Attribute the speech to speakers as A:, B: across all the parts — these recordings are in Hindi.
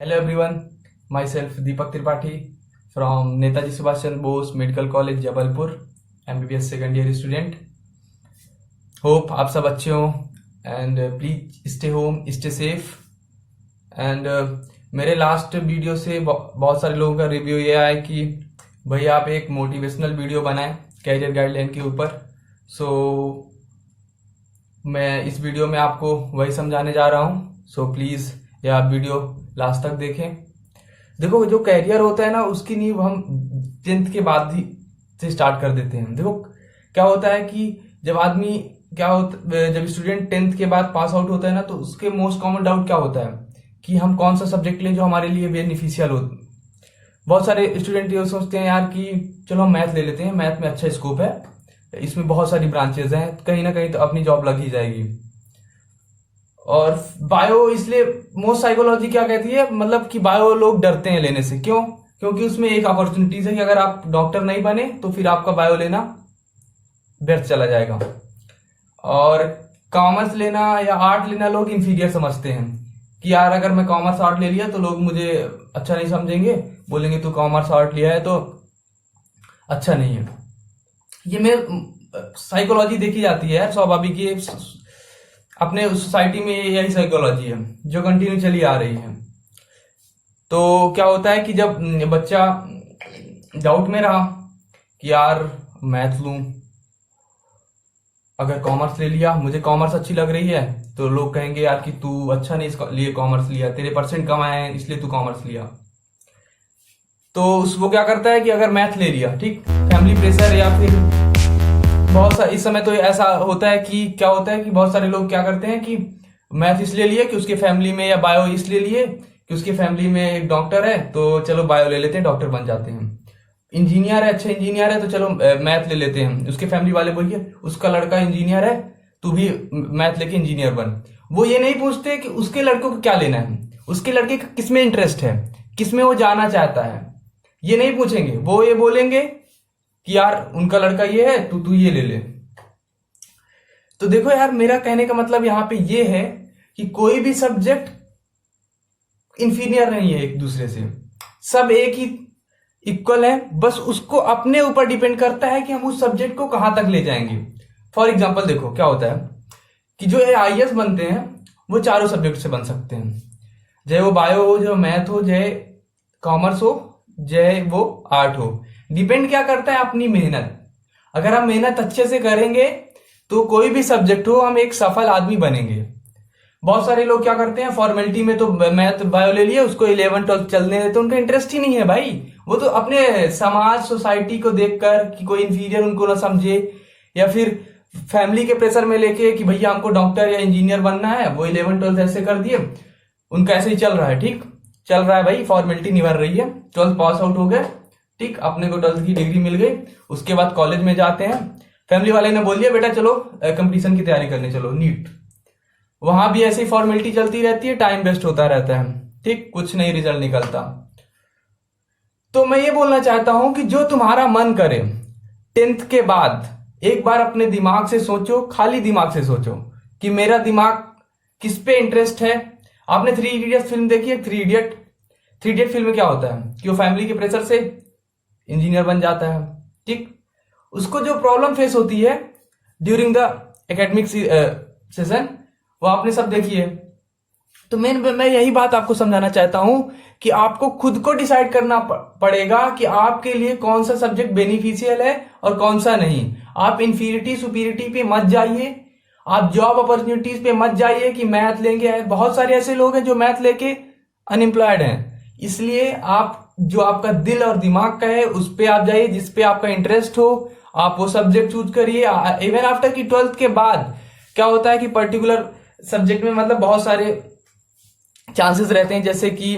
A: Hello everyone, myself Deepak Tripathi from Netaji Subhash Chandra Bose Medical College Jabalpur, MBBS second year student. Hope आप सब अच्छे हो and please stay home, stay safe. And मेरे लास्ट वीडियो से बहुत सारे लोगों का रिव्यू ये आया कि भैया आप एक मोटिवेशनल वीडियो बनाएं कैरियर गाइडलाइन के ऊपर. सो मैं इस वीडियो में आपको वही समझाने जा रहा हूँ. सो प्लीज़ ये आप वीडियो लास्ट तक देखें. देखो, जो कैरियर होता है ना, उसकी नींव हम 10th के बाद ही से स्टार्ट कर देते हैं. देखो क्या होता है कि जब स्टूडेंट 10th के बाद पास आउट होता है ना, तो उसके मोस्ट कॉमन डाउट क्या होता है कि हम कौन सा सब्जेक्ट लें जो हमारे लिए बेनिफिशियल हो. बहुत सारे स्टूडेंट ये सोचते हैं यार कि चलो हम मैथ ले लेते हैं, मैथ में अच्छा स्कोप है, इसमें बहुत सारी ब्रांचेज हैं, कहीं ना कहीं तो अपनी जॉब लग ही जाएगी. और बायो, इसलिए मोस्ट साइकोलॉजी क्या कहती है, मतलब कि बायो लोग डरते हैं लेने से. क्यों? क्योंकि उसमें एक अपॉर्चुनिटीज है कि अगर आप डॉक्टर नहीं बने तो फिर आपका बायो लेना व्यर्थ चला जाएगा. और कॉमर्स लेना या आर्ट लेना लोग इंफीरियर समझते हैं कि यार अगर मैं कॉमर्स आर्ट ले लिया तो लोग मुझे अच्छा नहीं समझेंगे, बोलेंगे तू कॉमर्स आर्ट लिया है तो अच्छा नहीं है. ये में साइकोलॉजी देखी जाती है यार, स्वाभाविक ही अपने सोसाइटी में यही साइकोलॉजी है जो कंटिन्यू चली आ रही है. तो क्या होता है कि जब बच्चा डाउट में रहा कि यार मैथ लूं, अगर कॉमर्स ले लिया, मुझे कॉमर्स अच्छी लग रही है, तो लोग कहेंगे यार कि तू अच्छा नहीं लिए कॉमर्स लिया, तेरे परसेंट कम आए हैं इसलिए तू कॉमर्स लिया. तो वो क्या करता है कि अगर मैथ ले लिया, ठीक, फैमिली प्रेशर या फिर बहुत सा इस समय तो ऐसा होता है कि क्या होता है कि बहुत सारे लोग क्या करते हैं कि मैथ इसलिए लिए कि उसके फैमिली में, या बायो इसलिए लिए कि उसके फैमिली में एक डॉक्टर है तो चलो बायो ले लेते हैं, डॉक्टर बन जाते हैं. इंजीनियर है, अच्छा इंजीनियर है तो चलो मैथ ले लेते हैं, उसके फैमिली वाले बोलिए उसका लड़का इंजीनियर है तू भी मैथ लेके इंजीनियर बन. वो ये नहीं पूछते कि उसके लड़कों को क्या लेना है, उसके लड़के का किसमें इंटरेस्ट है, किसमें वो जाना चाहता है, ये नहीं पूछेंगे. वो ये बोलेंगे कि यार उनका लड़का ये है तो तू ये ले ले. तो देखो यार, मेरा कहने का मतलब यहां पे ये है कि कोई भी सब्जेक्ट इंफीरियर नहीं है एक दूसरे से, सब एक ही इक्वल है. बस उसको अपने ऊपर डिपेंड करता है कि हम उस सब्जेक्ट को कहां तक ले जाएंगे. फॉर एग्जाम्पल देखो क्या होता है कि जो आईएएस बनते हैं वो चारों सब्जेक्ट से बन सकते हैं, चाहे वो बायो हो, जो मैथ हो, चाहे कॉमर्स हो, चाहे वो आर्ट हो. डिपेंड क्या करता है अपनी मेहनत. अगर हम मेहनत अच्छे से करेंगे तो कोई भी सब्जेक्ट हो हम एक सफल आदमी बनेंगे. बहुत सारे लोग क्या करते हैं, फॉर्मेलिटी में तो मैथ बायो ले लिए, उसको 11th-12th चलने देते, उनका इंटरेस्ट ही नहीं है भाई. वो तो अपने समाज सोसाइटी को देखकर कि कोई इंफीरियर उनको ना समझे, या फिर फैमिली के प्रेशर में लेके कि भैया हमको डॉक्टर या इंजीनियर बनना है, वो 11th-12th ऐसे कर दिए, उनका ऐसे ही चल रहा है. ठीक चल रहा है भाई, फॉर्मेलिटी निभर रही है, 12th पास आउट हो गए, ठीक, अपने को 12th की डिग्री मिल गई, उसके बाद कॉलेज में जाते हैं, फैमिली वाले ने बोल दिया बेटा चलो कंपटीशन की तैयारी करने चलो, नीट. वहां भी ऐसी फॉर्मेलिटी चलती रहती है, टाइम वेस्ट होता रहता है, ठीक, कुछ नहीं रिजल्ट निकलता. तो मैं ये बोलना चाहता हूं कि जो तुम्हारा मन करे 10th के बाद एक बार अपने दिमाग से सोचो, खाली दिमाग से सोचो कि मेरा दिमाग किस पे इंटरेस्ट है. आपने 3 इडियट फिल्म देखी है? 3 इडियट फिल्म में क्या होता है कि वो फैमिली के प्रेशर से इंजीनियर बन जाता है, ठीक. उसको जो प्रॉब्लम फेस होती है ड्यूरिंग द एकेडमिक सेशन, वो आपने सब देखी है. तो मैं यही बात आपको समझाना चाहता हूं कि आपको खुद को डिसाइड करना पड़ेगा कि आपके लिए कौन सा सब्जेक्ट बेनिफिशियल है और कौन सा नहीं. आप इंफीरियरिटी सुपीरियरिटी पे मत जाइए, आप जॉब अपॉर्चुनिटीज पे मत जाइए कि मैथ लेंगे. बहुत सारे ऐसे लोग हैं जो मैथ लेके अनएम्प्लॉयड हैं. इसलिए आप जो आपका दिल और दिमाग का है उस पे आप जाइए, जिस पे आपका इंटरेस्ट हो आप वो सब्जेक्ट चूज करिए. इवन आफ्टर की 12th के बाद क्या होता है कि पर्टिकुलर सब्जेक्ट में मतलब बहुत सारे चांसेस रहते हैं, जैसे कि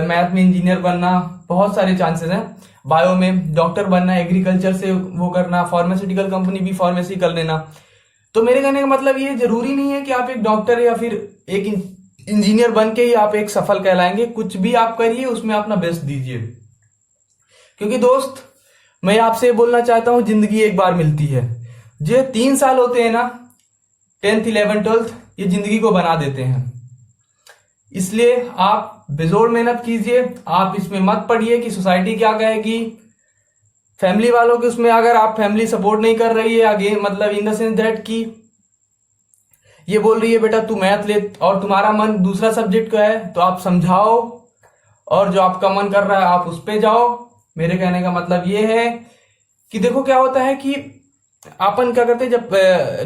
A: मैथ में इंजीनियर बनना, बहुत सारे चांसेस हैं. बायो में डॉक्टर बनना, एग्रीकल्चर से वो करना, फार्मास्यूटिकल कंपनी भी फार्मेसी कर लेना. तो मेरे कहने का मतलब ये जरूरी नहीं है कि आप एक डॉक्टर या फिर एक इंजीनियर बन के ही आप एक सफल कहलाएंगे. कुछ भी आप करिए, उसमें अपना बेस्ट दीजिए. क्योंकि दोस्त, मैं आपसे बोलना चाहता हूं, जिंदगी एक बार मिलती है. जो 3 साल होते हैं ना, 10th 11th 12th, ये जिंदगी को बना देते हैं. इसलिए आप आप बेजोड़ मेहनत कीजिए। आप इसमें मत पड़िए कि सोसाइटी क्या कहेगी, फैमिली वालों के उसमें अगर आप फैमिली सपोर्ट नहीं कर रही है, अगेन मतलब इन द सेंस दैट कि ये बोल रही है बेटा तू मैथ ले और तुम्हारा मन दूसरा सब्जेक्ट का है, तो आप समझाओ और जो आपका मन कर रहा है आप उस पे जाओ। मेरे कहने का मतलब ये है कि देखो क्या होता है कि अपन क्या करते हैं, जब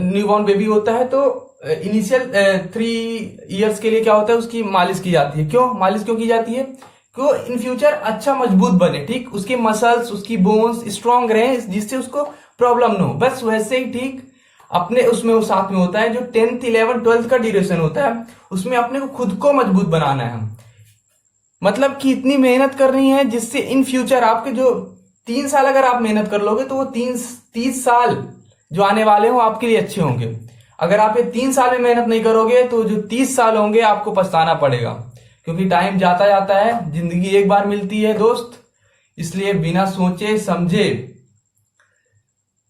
A: न्यूबॉर्न बेबी होता है तो इनिशियल 3 इयर्स के लिए क्या होता है, उसकी मालिश की जाती है। क्यों मालिश क्यों की जाती है? क्यों इन फ्यूचर अच्छा मजबूत बने, ठीक, उसके मसल्स उसकी बोन्स स्ट्रांग रहे, जिससे उसको प्रॉब्लम ना हो। बस वैसे ही ठीक अपने उसमें वो साथ में होता है जो 10th 11th 12th का ड्यूरेशन होता है, उसमें अपने को खुद को मजबूत बनाना है। मतलब कि इतनी मेहनत करनी है जिससे इन फ्यूचर आपके जो 3 साल अगर आप मेहनत कर लोगे तो वो 30 साल जो आने वाले हो आपके लिए अच्छे होंगे। अगर आप ये 3 साल में मेहनत नहीं करोगे तो जो 30 साल होंगे आपको पछताना पड़ेगा, क्योंकि टाइम जाता जाता है, जिंदगी एक बार मिलती है दोस्त। इसलिए बिना सोचे समझे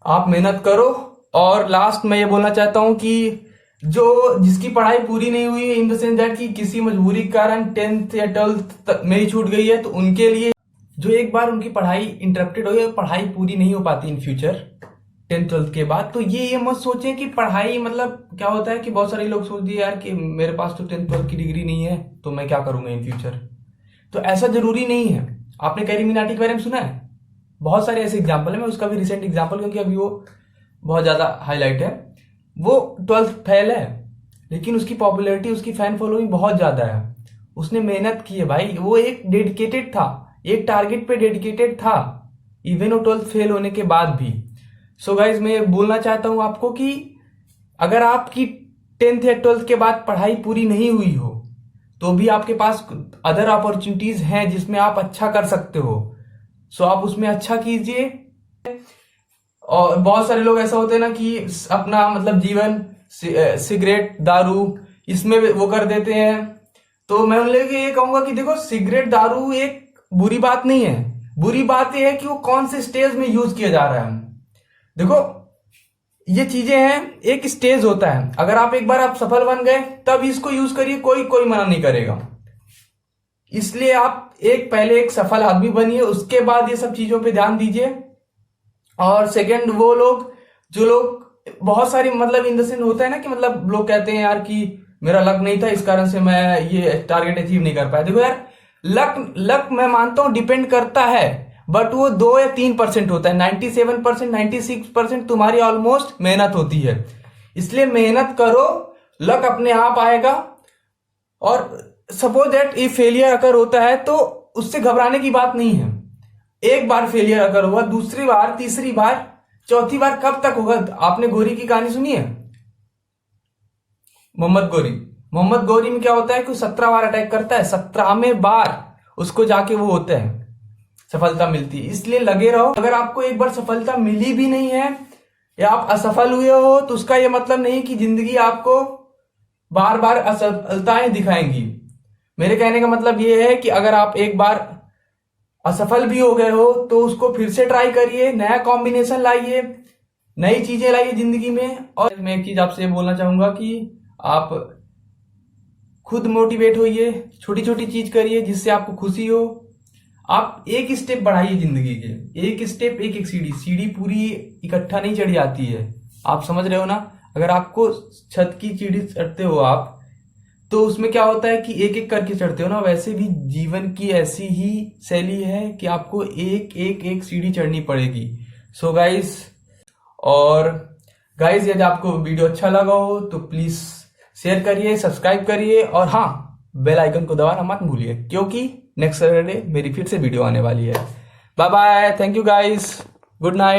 A: आप मेहनत करो। और लास्ट मैं ये बोलना चाहता हूं कि जो जिसकी पढ़ाई पूरी नहीं हुई इन द सेंस दैट कि किसी मजबूरी के कारण 10th या 12th तक मेरी छूट गई है, तो उनके लिए जो एक बार उनकी पढ़ाई इंटरप्टेड हो गई, पढ़ाई पूरी नहीं हो पाती इन फ्यूचर 10th 12th के बाद, तो ये मत सोचें कि पढ़ाई मतलब क्या होता है कि बहुत सारे लोग सोचते हैं यार कि मेरे पास तो 10th 12th की डिग्री नहीं है तो मैं क्या करूंगा इन फ्यूचर। तो ऐसा जरूरी नहीं है। आपने कैरी मिनाटी के बारे में सुना है? बहुत सारे ऐसे एग्जाम्पल है, मैं उसका भी रिसेंट एग्जाम्पल, क्योंकि अभी वो बहुत ज्यादा हाईलाइट है। वो 12th फेल है लेकिन उसकी पॉपुलैरिटी उसकी फैन फॉलोइंग बहुत ज्यादा है। उसने मेहनत की है भाई, वो एक डेडिकेटेड था, एक टारगेट पे डेडिकेटेड था, इवन वो 12th फेल होने के बाद भी। सो गाइज मैं बोलना चाहता हूं आपको कि अगर आपकी 10th या 12th के बाद पढ़ाई पूरी नहीं हुई हो तो भी आपके पास अदर अपॉर्चुनिटीज हैं जिसमें आप अच्छा कर सकते हो। सो आप उसमें अच्छा कीजिए। और बहुत सारे लोग ऐसा होते हैं ना कि अपना मतलब जीवन सिगरेट दारू इसमें वो कर देते हैं। तो मैं उन लोगों को ये कहूंगा कि देखो सिगरेट दारू एक बुरी बात नहीं है, बुरी बात यह है कि वो कौन से स्टेज में यूज किया जा रहा है। देखो ये चीजें हैं, एक स्टेज होता है, अगर आप एक बार आप सफल बन गए तब इसको यूज करिए, कोई मना नहीं करेगा। इसलिए आप पहले एक सफल आदमी बनिए, उसके बाद ये सब चीजों पे ध्यान दीजिए। और सेकंड वो लोग जो लोग बहुत सारी मतलब इन द सेंस होता है ना कि मतलब लोग कहते हैं यार कि मेरा लक नहीं था इस कारण से मैं ये टारगेट अचीव नहीं कर पाया। देखो यार लक मैं मानता हूं डिपेंड करता है, बट वो 2 या 3% होता है। 97% 96% तुम्हारी ऑलमोस्ट मेहनत होती है। इसलिए मेहनत करो, लक अपने आप आएगा। और सपोज दैट ये फेलियर अगर होता है तो उससे घबराने की बात नहीं है। एक बार फेलियर अगर हुआ, दूसरी बार, तीसरी बार, चौथी बार कब तक होगा? आपने गोरी की कहानी सुनी है? मोहम्मद गौरी में क्या होता है कि 17 बार अटैक करता है, 17वें बार उसको जाके वो होता है सफलता मिलती है। इसलिए लगे रहो। अगर आपको एक बार सफलता मिली भी नहीं है या आप असफल हुए हो तो उसका यह मतलब नहीं कि जिंदगी आपको बार बार असफलताएं दिखाएंगी। मेरे कहने का मतलब यह है कि अगर आप एक बार असफल भी हो गए हो तो उसको फिर से ट्राई करिए, नया कॉम्बिनेशन लाइए, नई चीजें लाइए जिंदगी में। और मैं एक चीज आपसे बोलना चाहूंगा कि आप खुद मोटिवेट होइए, छोटी छोटी चीज करिए जिससे आपको खुशी हो। आप एक स्टेप बढ़ाइए जिंदगी के, एक स्टेप एक सीढ़ी पूरी इकट्ठा नहीं चढ़ी आती है। आप समझ रहे हो ना? अगर आपको छत की सीढ़ी चढ़ते हो आप तो उसमें क्या होता है कि एक एक करके चढ़ते हो ना, वैसे भी जीवन की ऐसी ही शैली है कि आपको एक सीढ़ी चढ़नी पड़ेगी। सो गाइस, और गाइस यदि आपको वीडियो अच्छा लगा हो तो प्लीज शेयर करिए, सब्सक्राइब करिए और हाँ बेल आइकन को दबाना मत भूलिए, क्योंकि नेक्स्ट सैटरडे मेरी फिर से वीडियो आने वाली है। Bye bye, thank you guys, good night.